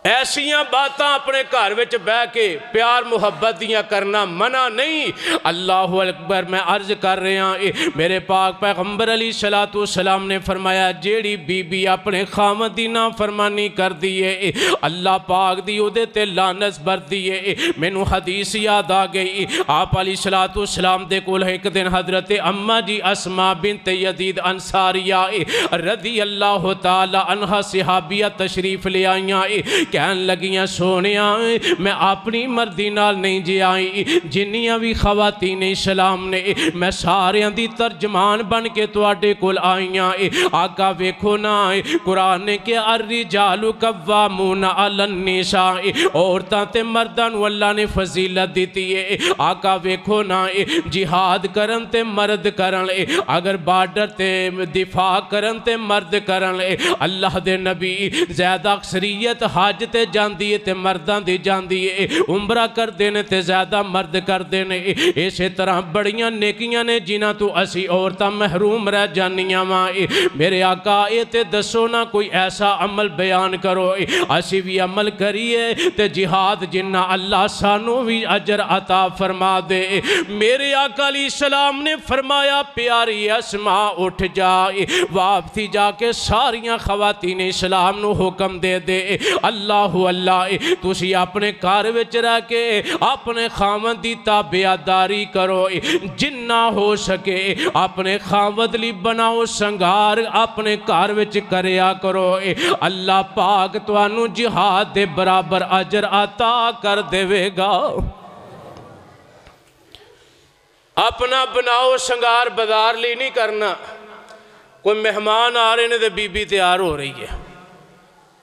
ایسیاں باتاں اپنے گھر وچ بہ کے پیار محبت دیاں کرنا منع نہیں۔ اللہ اکبر میں عرض کر رہا ہوں میرے پاک پیغمبر علیہ السلام نے فرمایا جیڑی بی بی اپنے خامد دی نافرمانی کر دیئے اللہ پاک دی اودے تے لعنت بر دیئے۔ مینوں حدیث یاد آ گئی آپ علیہ السلام دے کول ایک دن حضرت اماں جی اسماء بنت یزید انصاریہ رضی اللہ تعالی عنہ صحابیہ تشریف لے آئیاں کہن لگیاں سونیاں میں اپنی مردی نال نہیں جی آئی جنیاں بھی خواتین اسلام نے میں ساریاں دی ترجمان بن کے تواڈے کول آئیاں۔ آقا ویکھو نا قرآن نے کہ الرجال قوامون علی النساء عورتاں تے مرداں نو اللہ نے فضیلت دیتی ہے۔ آقا ویکھو نا جہاد کرن تے مرد کرن اگر بارڈر تے دفاع کرن تے مرد کرن اللہ دے نبی زیادہ اکثریت حج تے جاندی ہے تے مردان دی جاندی ہے عمرہ کر دینے تے زیادہ مرد کر دینے اسی طرح بڑیاں نیکیاں نے جنہ تو اسی عورتاں محروم رہ جانیاں ماں میرے آقا اے تے دسو نہ کوئی ایسا عمل بیان کرو اسی بھی عمل کریے تے جہاد جنہ اللہ سانو بھی اجر عطا فرما دے۔ میرے آقا علیہ السلام نے فرمایا پیاری اسماء اٹھ جائے واپسی جا کے ساریاں خواتین اسلام نو حکم دے دے اللہ تسی اپنے گھر وچ رہ کے اپنے خاوند دی تابعداری کرو جنہ ہو سکے اپنے خاوند لی بناؤ سنگار اپنے گھر وچ کریا کرو اللہ پاک توانو جہاد دے برابر اجر عطا کر دے گا۔ اپنا بناؤ سنگار بازار لی نہیں کرنا، کوئی مہمان آ رہے نے تو بی بی تیار ہو رہی ہے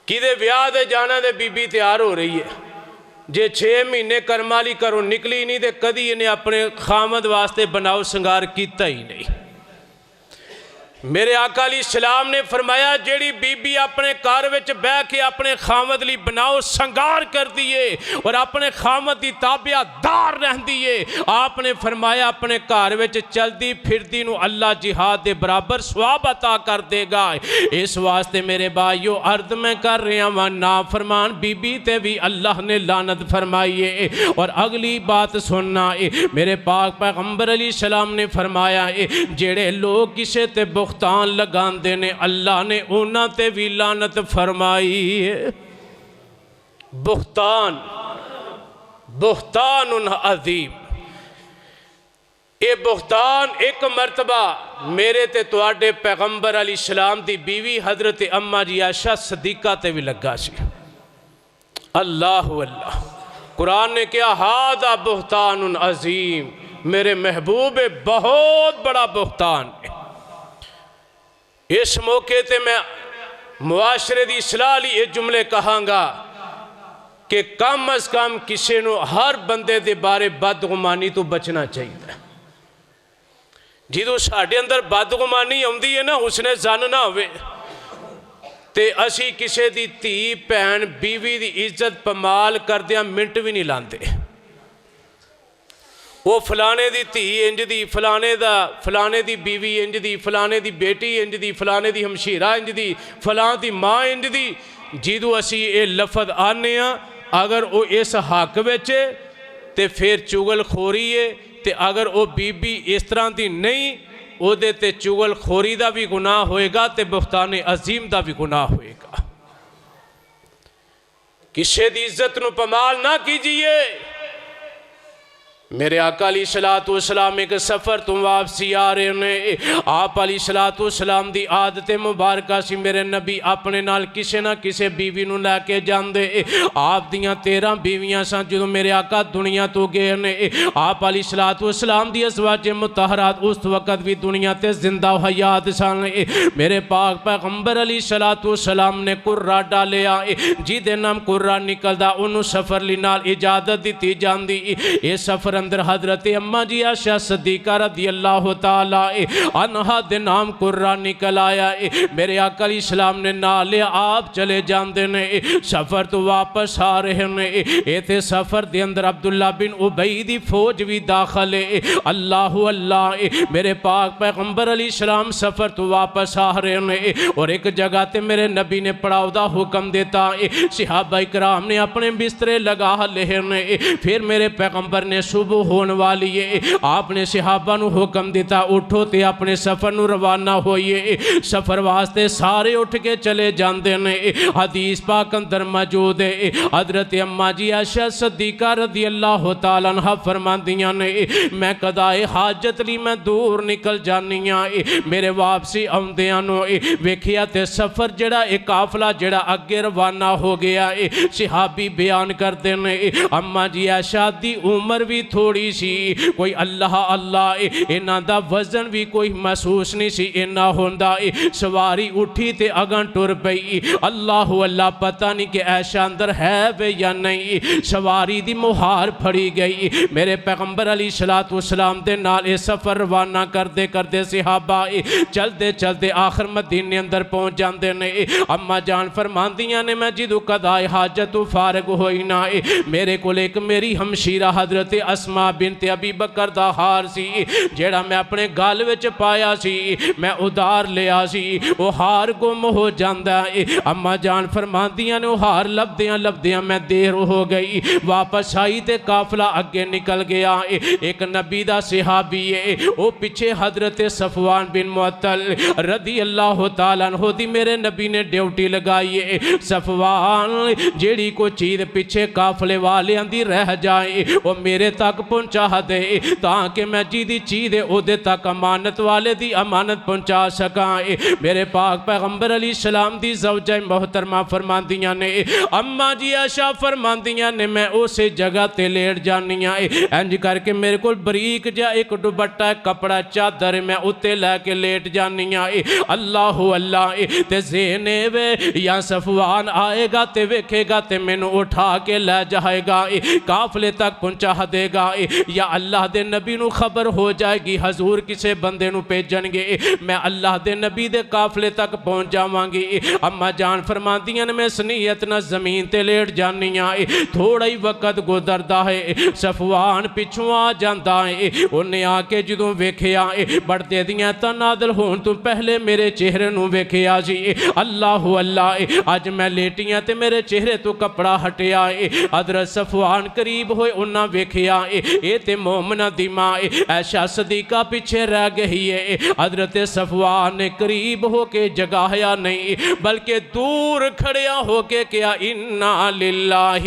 کدے ویاہ دے جانا دے بی بی تیار ہو رہی ہے، جے 6 مہینے کرمالی کروں نکلی نہیں تے کدی انہیں اپنے خامد واسطے بناؤ سنگار کیتا ہی نہیں۔ میرے آقا علیہ السلام نے فرمایا جیڑی بی بی اپنے کار وچ بہ کے اپنے خامد لی بناؤ سنگار کر دیئے اور اپنے خامد دی تابعہ دار رہن دیئے، آپ نے فرمایا اپنے کار وچ چل دی پھر دی نو اللہ جہاد دے برابر ثواب عطا کر دے گا۔ اس واسطے میرے بھائیو عرض میں کر رہے ہیں نافرمان بی بی تے بھی اللہ نے لعنت فرمائیے۔ اور اگلی بات سننا میرے پاک پیغمبر علیہ السلام نے فرمایا جیڑے لوگ کسے تے بختان لگان دینے اللہ نے انہاں تے بھی لعنت فرمائی ہے۔ بہتان عظیم، اے بہتان ایک مرتبہ میرے تے تواڈے پیغمبر علیہ السلام دی بیوی حضرت اماں جی عائشہ صدیقہ تے بھی لگا سی۔ اللہ اللہ، قرآن نے کیا ہذا بہتان عظیم، میرے محبوب بہت بڑا بہتان ہے۔ اس موقع تے میں معاشرے دی اصلاح لی یہ جملے کہاں گا کہ کم از کم کسی نو ہر بندے دے بارے بدگمانی تو بچنا چاہیے۔ جدو ساڑھے اندر بدگمانی ہوندی ہے نا حسن زن نہ ہوئے تے اسی کسی دی تھی پہن بیوی دی عزت پمال کر دیا منٹ بھی نہیں لاندے۔ وہ فلانے دی تھی انج دی، فلانے دی بیوی انج دی، فلانے دی بیٹی انج دی، فلانے دی ہمشیرہ انج دی، فلان دی ماں انج دی۔ جیدو اسی اے لفظ آنے ہیں اگر وہ اس حق وچے تے پھر چگل خوری ہے، تے اگر وہ بی بی اس طرح دی نہیں او دے تے چگل خوری دا بھی گناہ ہوئے گا تے بہتان عظیم دا بھی گناہ ہوئے گا۔ کسی دی عزت نو پمال نہ کیجئے۔ میرے آقا علیہ السلام ایک سفر تو واپسی آ رہے ہیں، آپ علیہ السلام دی عادت مبارکہ سی میرے نبی اپنے نال کسے نہ کسے بیوی نو لے کے جاندے۔ آپ دیاں 13 بیویاں سان جدو میرے آقا دنیا تو گئے نے، آپ علیہ السلام دی ازواج مطہرات اس وقت بھی دنیا تے زندہ و حیات سان۔ میرے پاک پیغمبر علیہ السلام نے قرہ ڈالے آئے جی دے نام قرہ نکل دا انہوں سفر لی نال اجازت دیتی جان دی۔ یہ سفر اندر حضرت اماں جی عائشہ صدیقہ رضی اللہ تعالی عنہا دے نام قرہ نکل آیا۔ میرے آقا علیہ السلام نے نالے آپ چلے جاندے نے، سفر تو واپس آ رہے نے۔ ایتے سفر دے اندر عبداللہ بن ابی دی فوج بھی داخل ہے۔ اللہ اللہ، میرے پاک پیغمبر علیہ السلام سفر تو واپس آ رہے نے اور ایک جگہ تے میرے نبی نے پڑاؤ دا حکم دیتا، صحابہ اکرام نے اپنے بسترے لگا لے نے۔ پھر میرے پیغمبر نے صبح ہون والی ہے، آپ نے صحابہ نو حکم دیتا اٹھو تے اپنے سفر نو روانہ ہوئیے۔ سفر واسطے سارے اٹھ کے چلے جاندے نے۔ حدیث پاک اندر موجود ہے حضرت اماں جی عائشہ صدیقہ رضی اللہ تعالیٰ عنہ فرماندیاں نے میں قضائے حاجت لی میں دور نکل جانیاں، میرے واپسی آمدیاں نو ویکھیا تے سفر جڑا ایک قافلہ جڑا اگے روانہ ہو گیا۔ صحابی بیان کر دینے اماں جی عائشہ دی عمر بھی تھوڑی سی، کوئی اللہ اللہ انہاں دا وزن بھی کوئی محسوس نہیں سی انہاں ہوندا۔ سواری اٹھی تے اگاں ٹر پئی، اللہ اللہ پتہ نہیں کہ عائشہ اندر ہے وے یا نہیں۔ سواری دی مہار پھڑی گئی۔ میرے پیغمبر علیہ السلام دے نال اے سفر روانہ کردے صحابہ چلدے چلدے آخر مدینے اندر پہنچ جاندے نے۔ اماں جان فرماندیاں نے میں جدو قضائے حاجت فارغ ہوئی نا، میرے کو ایک میری ہمشیرہ حضرت اسماء بنت ابی بکر دا ہار سی جیڑا میں اپنے گال وچ پایا سی، میں ادار لیا سی، وہ ہار گم ہو جاندہ ہے۔ اماں جان فرماندیاں نے وہ ہار لبدیاں میں دیر ہو گئی، واپس آئی تے قافلہ اگے نکل گیا۔ ایک نبی دا صحابی ہے، وہ پیچھے حضرت صفوان بن معطل رضی اللہ تعالیٰ عنہ دی میرے نبی نے ڈیوٹی لگائی ہے۔ صفوان جیڑی کو چیز پیچھے قافلے والے اندھی رہ جائے وہ میرے تک تک پہنچا دے تاکہ میں جیدی چیز اودے تک امانت والے دی امانت پہنچا سکاں میرے پاک پیغمبر علیہ السلام دی زوجہ محترمہ فرماندیاں نے اماں جی عائشہ فرماندیاں نے میں اسے جگہ تے لیٹ جانیاں انج کر کے میرے کو بریک جا ایک دوپٹہ کپڑا چادر میں اتے لے کے لیٹ جانیاں اللہ اللہ تے زینب یا صفوان آئے گا تے ویکھے گا تے مینوں اٹھا کے لے جائے گا قافلے تک پہنچا دے گا یا اللہ دے نبی نو خبر ہو جائے گی حضور کسے بندے نو بھیجن گے میں اللہ دے نبی دے قافلے تک پہنچ جاواں گی اما جان فرماندیاں نے میں سنیت نہ زمین تے لیٹ جانیاں تھوڑا ہی وقت گزردا ہے صفوان پچھوں آ جاندا ہے انہیں آ کے جدوں ویکھیا بڑھتے دیاں تا نازل ہون تو پہلے میرے چہرے نو ویکھیا جی اللہ اللہ اج میں لیٹیاں تے میرے چہرے تو کپڑا ہٹیا حضرت صفوان قریب ہوئے انہاں ویکھیا اے تے مومنہ دی ماں عائشہ صدیقہ پیچھے رہ گئی ہے حضرت صفوان نے قریب ہو کے جگایا نہیں بلکہ دور کھڑیا ہو کے کیا انا للہ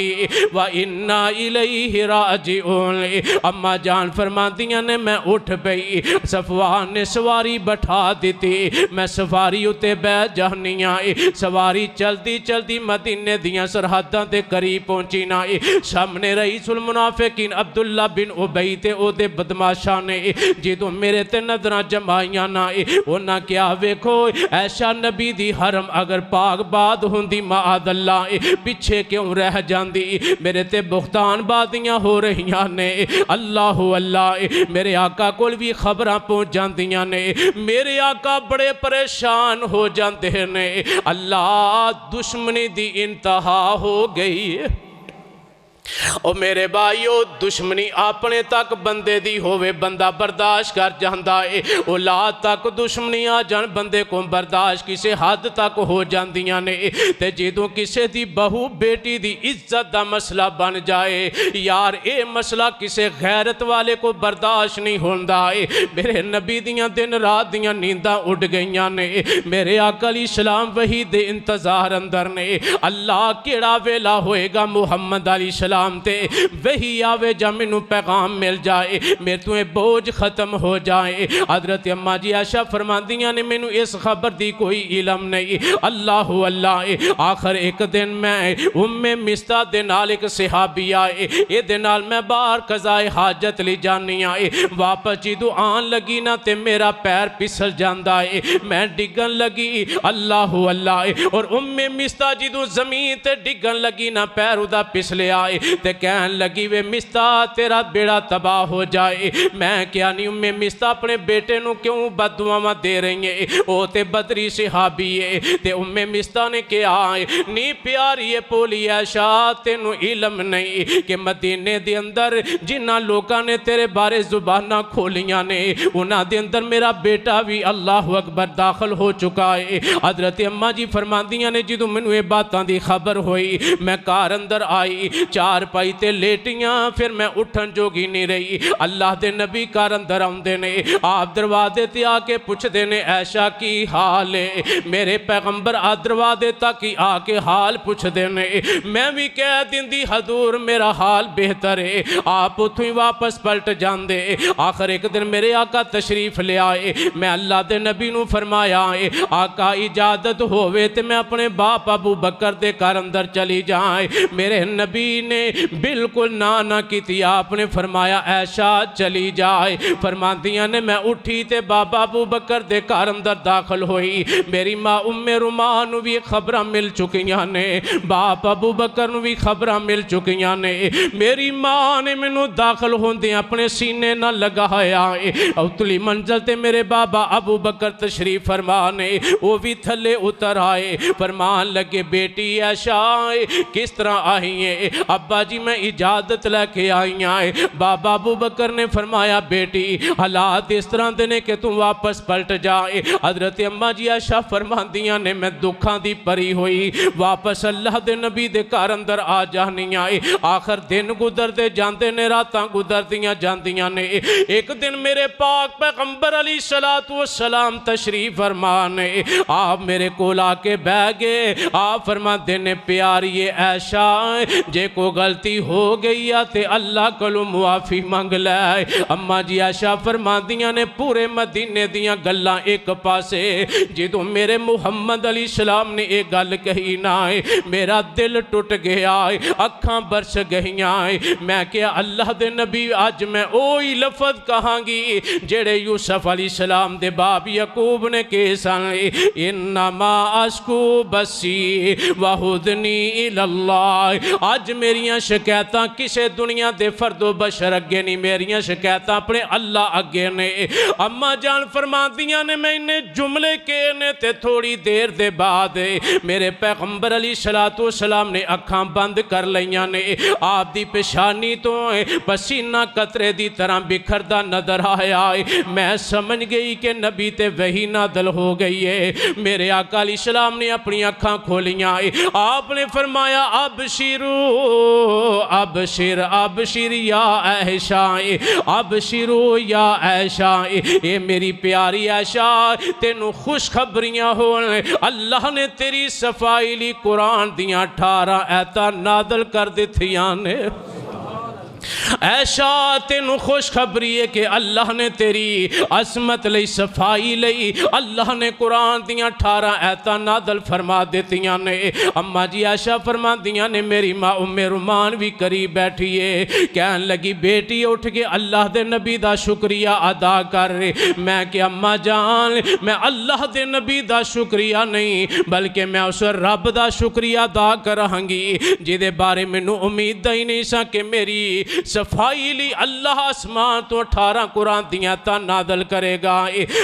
و انا الیہ راجعون اما جان فرماندیاں نے میں اٹھ پئی صفوان نے سواری بٹھا دیتی میں سواری اتے بیٹھ جانیاں سواری چلدی چلدی مدینے دیاں سرحداں دے قریب پہنچی نا سامنے رئیس المنافقین عبداللہ بن ابی تے او دے بدماشاں نے جدوں میرے تے نظراں جمائیاں نا انہاں کیا ویکھو ایشا نبی دی حرم اگر پاک باد ہوندی معاذ اللہ پیچھے کیوں رہ جاندی میرے تے بختان بادیاں ہو رہیاں نے اللہ اللہ میرے آقا کول بھی خبراں پہنچ جاندیاں نے میرے آقا بڑے پریشان ہو جاندے نے اللہ دشمنی دی انتہا ہو گئی او میرے بھائیو دشمنی اپنے تک بندے دی ہوئے بندہ برداشت کر جاندہ ہے اولاد تک دشمنی آ جان بندے کو برداشت کسے حد تک ہو جاندیاں نے تے جدوں کسے دی بہو بیٹی دی عزت دا مسئلہ بن جائے یار اے مسئلہ کسے غیرت والے کو برداشت نہیں ہوندہ ہے میرے نبی دیاں دن رات دیاں نیندہ اڑ گئیاں نے میرے آقا علیہ السلام وہی دے انتظار اندر نے اللہ کیڑا ویلا ہوئے گا محمد علیہ السلام تے وہی آوے جا منو پیغام مل جائے میرے تو بوجھ ختم ہو جائے حضرت اماں جی عائشہ فرماندیاں نے منو اس خبر دی کوئی علم نہیں اللہ اللہ آخر ایک دن میں مستہ دے نال ایک صحابی آئے اے دے نال میں باہر قضائے حاجت لی جانی آئے واپس جدو آن لگی نا تے میرا پیر پسل جاندہ ہے میں ڈگن لگی اللہ اللہ اور مستہ جدو زمین تے ڈگن لگی نا پیر ادا پسلے آئے تے کہن لگی وے مستہ تیرا بیڑا تباہ ہو جائے میں کیا نہیں مستہ اپنے بیٹے نو کیوں بددعاواں دے رہی ہیں او تے بدری صحابی ہے تے مستہ نے کیا نی پیاری پولی عائشہ تینو علم نہیں کہ مدینے دے اندر جنہ لوکاں نے تیرے بارے زبانہ کھولیاں نے انہاں دے اندر میرا بیٹا بھی اللہ اکبر داخل ہو چکا ہے حضرت اماں جی فرماندیاں نے جدوں مینوں اے باتاں دی خبر ہوئی میں کار اندر آئی چار پائی تے لیٹیاں پھر میں اٹھن جوگی نہیں رہی اللہ دے نبی کار اندر آندے نے آپ دروازے تے آ کے پوچھ دے نے عائشہ کی حال ہے میرے پیغمبر دروازے تک ہی آ کے حال پوچھ دے نے میں بھی کہہ دیندی حضور میرا حال بہتر ہے آپ اتھوں ہی واپس پلٹ جان دے آخر ایک دن میرے آقا تشریف لے آئے میں اللہ دے نبی نو فرمایا آقا اجازت ہوئے تے میں اپنے باپ ابو بکر دے کار اندر چلی جائیں میرے نبی نے بالکل نہ کیتی آپ نے فرمایا عائشہ چلی جائے فرماندیاں نے میں اٹھی تے بابا ابو بکر دے کار اندر داخل ہوئی میری ماں رومان نو بھی خبراں مل چکیاں نے باپ ابو بکر نو بھی خبراں مل چکیاں نے میری ماں نے منو داخل ہوندے اپنے سینے نہ لگایا اتلی منزل تے میرے بابا ابو بکر تشریف فرمانے وہ بھی تھلے اتر آئے فرمان لگے بیٹی عائشہ کس طرح آئی ہیں ابا جی میں اجازت لے کے آئی ہیں بابا ابو بکر نے فرمایا بیٹی حالات اس طرح دینے کہ تم واپس پلٹ جائے حضرت اماں جی عائشہ فرماندیاں نے میں دکھاں دی پری ہوئی واپس اللہ دے نبی دے کار اندر آ جانی آئے آخر دن گزر دے جاندے نے راتاں گزر دیاں جاندیاں نے ایک دن میرے پاک پیغمبر علیہ السلام تشریف فرمانے آپ میرے کول آ کے بہ گئے آپ فرما دینے پیاری عائشہ جے کو غلطی ہو گئی ہے تے اللہ کولو معافی منگ لے۔ اما جی عائشہ فرماندیاں نے پورے مدینے دیاں گلاں ایک پاسے، جدوں میرے محمد علیہ السلام نے ایک گل کہی نہ میرا دل ٹوٹ گیا، اکھاں برس گئیاں۔ میں کیا اللہ دے نبی آج میں اوہی لفظ کہاں گی جڑے یوسف علیہ السلام دے باپ یعقوب نے کہے سن، انما اشکو بسی وحزنی اللہ۔ آج میریاں شکایتاں کسے دنیا دے فرد و بشر اگے نہیں، میریاں شکایتاں اپنے اللہ اگے نے۔ اما جان فرماندیاں نے میں انہیں جملے کے نے تے تھوڑی دیر دے بعد میرے پیغمبر علیہ السلام نے اکھاں بند کر لیاں نے، آپ دی پیشانی تو پسینہ قطرے دی طرح بکھردا نظر آیا۔ میں سمجھ گئی کہ نبی تے وحی نازل ہو گئی ہے۔ میرے آقا علیہ السلام نے اپنی اکھاں کھولیاں، آپ نے فرمایا ابشرو ابشر ابشر یا عائشہ، ابشرو یا عائشہ، اے میری پیاری عائشہ تینوں خوشخبریاں ہون، اللہ نے تیری صفائی لی قرآن دیاں 18 آیتاں نازل کر دتیاں نے۔ عائشہ تینوں خوشخبری ہے کہ اللہ نے تیری عصمت لئی صفائی لئی اللہ نے قرآن دیاں 18 آیتاں نازل فرما دیتیاں نے۔ اما جی عائشہ فرما دیاں نے میری ماں ام رومان بھی قریب بیٹھی ہے، کہن لگی بیٹی اٹھ کے اللہ دے نبی دا شکریہ ادا کر۔ میں کہ اما جان میں اللہ دے نبی دا شکریہ نہیں بلکہ میں اس رب دا شکریہ ادا کراں گی جدے بارے مینوں امید ہی نہیں سا کہ میری صفائی لی اللہ آسمان تو 18 قرآن دیاں تا نازل کرے گا۔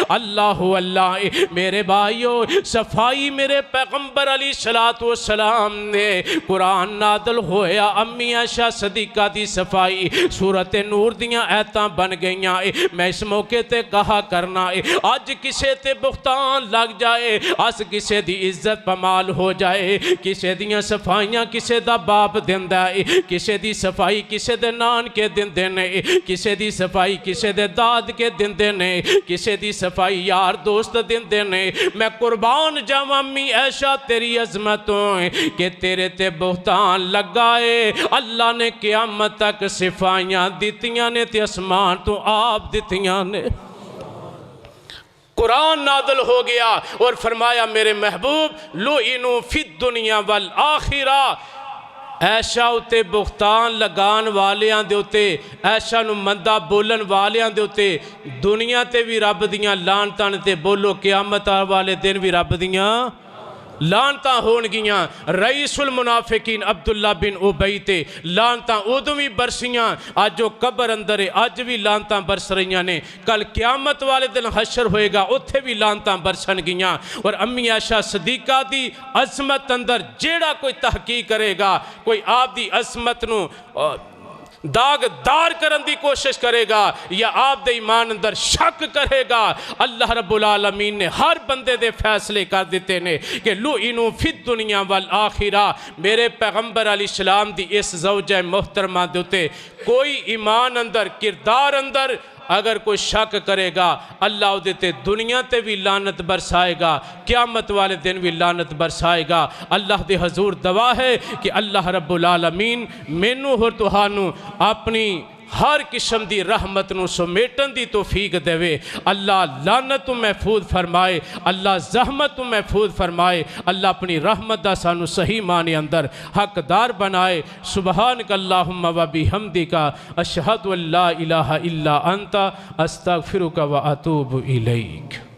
اللہ اللہ میرے بھائیو صفائی میرے پیغمبر علیہ السلام نے قرآن نازل ہویا، امی عائشہ صدیقہ دی صفائی سورت نور دیاں آیتاں بن گئیاں۔ میں اس موقع تے کہا کرنا آج کسے تے بختان لگ جائے، آج کسے دی عزت پمال ہو جائے، کسے دیاں صفائیاں کسے دا باپ دیندہ ہے، کسے دی صفائی کسے دے نان کے دن دینے، کسے دی صفائی کسے دے داد کے دن دینے، کسے دی صفائی یار دوست دن دینے۔ میں قربان جاواں امی عائشہ تیری عظمتوں کہ تیرے تے بہتان لگائے اللہ نے قیامت تک صفائیاں دیتیاں نے تے اسمان تو آپ دیتیاں نے۔ قرآن نازل ہو گیا اور فرمایا میرے محبوب لُعِنُوا فِی الدُّنْیَا وَالْآخِرَةِ، عائشہ اُتے بختان لگان والیاں دے اُتے عائشہ نو مندہ بولن والیاں دے اُتے دنیا تے بھی رب دیاں لانتاں تے بولو قیامت والے دن بھی رب دیاں لانتاں ہون گیاں۔ رئیس المنافقین عبداللہ بن ابی تے لانتاں ادوں بھی برسیاں، آج جو قبر اندر ہے آج بھی لانتاں برس رہیاں نے، کل قیامت والے دن حشر ہوئے گا اتھے بھی لانتاں برسن گیاں۔ اور امی عائشہ صدیقہ دی عظمت اندر جیڑا کوئی تحقیق کرے گا، کوئی آپ دی عظمت نو داغ دار کرن دی کوشش کرے گا یا آپ دے ایمان اندر شک کرے گا، اللہ رب العالمین نے ہر بندے دے فیصلے کر دیتے نے کہ لُعِنُوا فِی الدُّنْیَا وَالْآخِرَةِ۔ میرے پیغمبر علیہ السلام دی اس زوجہ محترمہ دیتے کوئی ایمان اندر کردار اندر اگر کوئی شک کرے گا اللہ دیتے دنیا تے بھی لعنت برسائے گا، قیامت والے دن بھی لعنت برسائے گا۔ اللہ دے حضور دعا ہے کہ اللہ رب العالمین مینوں اور تہانوں اپنی ہر قسم دی رحمت نو سمیٹن دی توفیق دے، اللہ لعنت تو محفوظ فرمائے، اللہ زحمت تو محفوظ فرمائے، اللہ اپنی رحمت دا سانو صحیح معنی اندر حقدار بنائے۔ سبحانک اللہم و بحمدک اشہد ان لا الہ الا انت استغفرک و اتوب الیک۔